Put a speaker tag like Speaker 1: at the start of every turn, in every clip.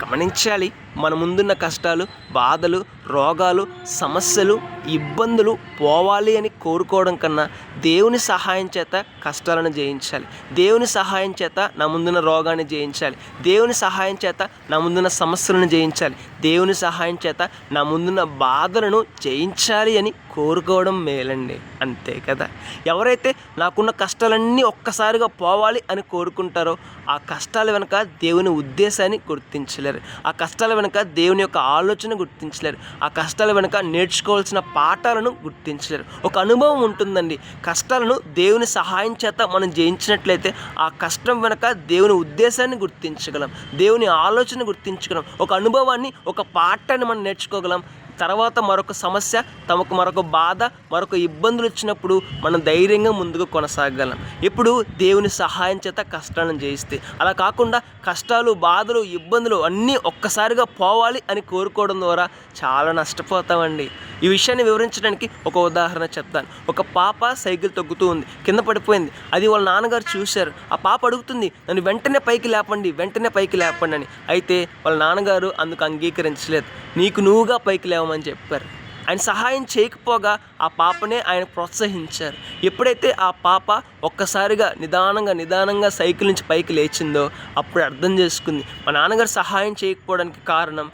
Speaker 1: గమనించాలి. మన ముందున్న కష్టాలు, బాధలు, రోగాలు, సమస్యలు, ఇబ్బందులు పోవాలి అని కోరుకోవడం కన్నా దేవుని సహాయం చేత కష్టాలను జయించాలి. దేవుని సహాయం చేత నా ముందున్న రోగాన్ని జయించాలి. దేవుని సహాయం చేత నా ముందున్న సమస్యలను జయించాలి. దేవుని సహాయం చేత నా ముందున్న బాధలను జయించాలి అని కోరుకోవడం మేలండి. అంతే కదా. ఎవరైతే నాకున్న కష్టాలన్నీ ఒక్కసారిగా పోవాలి అని కోరుకుంటారో ఆ కష్టాల వెనుక దేవుని ఉద్దేశాన్ని గుర్తించలేరు. ఆ కష్టాల వెనుక దేవుని యొక్క ఆలోచన గుర్తించలేరు. ఆ కష్టాల వెనుక నేర్చుకోవాల్సిన పాఠాలను గుర్తించలేరు. ఒక అనుభవం ఉంటుందండి. కష్టాలను దేవుని సహాయం చేత మనం జయించినట్లయితే ఆ కష్టం వెనుక దేవుని ఉద్దేశాన్ని గుర్తించగలం. దేవుని ఆలోచన గుర్తించగలం. ఒక అనుభవాన్ని, ఒక పాఠాన్ని మనం నేర్చుకోగలం. తర్వాత మరొక సమస్య, తమకు మరొక బాధ, మరొక ఇబ్బందులు వచ్చినప్పుడు మనం ధైర్యంగా ముందుకు కొనసాగలం. ఇప్పుడు దేవుని సహాయం చేత కష్టాలను జయిస్తే. అలా కాకుండా కష్టాలు, బాధలు, ఇబ్బందులు అన్నీ ఒక్కసారిగా పోవాలి అని కోరుకోవడం ద్వారా చాలా నష్టపోతామండి. ఈ విషయాన్ని వివరించడానికి ఒక ఉదాహరణ చెప్తాను. ఒక పాప సైకిల్ తొక్కుతూ ఉంది, కింద పడిపోయింది. అది వాళ్ళ నాన్నగారు చూశారు. ఆ పాప అడుగుతుంది, నన్ను వెంటనే పైకి లేపండి, వెంటనే పైకి లేపండి అని. అయితే వాళ్ళ నాన్నగారు అందుకు అంగీకరించలేదు. నీకు నువ్వుగా పైకి లేవమని చెప్పారు. ఆయన సహాయం చేయకపోగా ఆ పాపనే ఆయన ప్రోత్సహించారు. ఎప్పుడైతే ఆ పాప ఒక్కసారిగా నిదానంగా సైకిల్ నుంచి పైకి లేచిందో అప్పుడు అర్థం చేసుకుంది, మా నాన్నగారు సహాయం చేయకపోవడానికి కారణం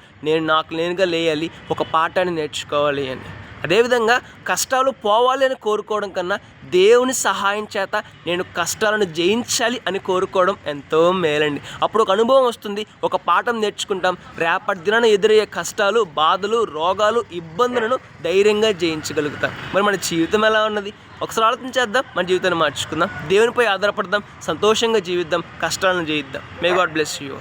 Speaker 1: నాకు నేనుగా లేయాలి, ఒక పాఠాన్ని నేర్చుకోవాలి అని. అదేవిధంగా కష్టాలు పోవాలి అని కోరుకోవడం కన్నా దేవుని సహాయం చేత నేను కష్టాలను జయించాలి అని కోరుకోవడం ఎంతో మేలండి. అప్పుడు ఒక అనుభవం వస్తుంది, ఒక పాఠం నేర్చుకుంటాం. రేపటి దినాన ఎదురయ్యే కష్టాలు, బాధలు, రోగాలు, ఇబ్బందులను ధైర్యంగా జయించగలుగుతాం. మరి మన జీవితం ఎలా ఉన్నది? ఒకసారి ఆలోచించేద్దాం, మన జీవితాన్ని మార్చుకుందాం. దేవునిపై ఆధారపడదాం, సంతోషంగా జీవిద్దాం, కష్టాలను జయిద్దాం. May God bless you.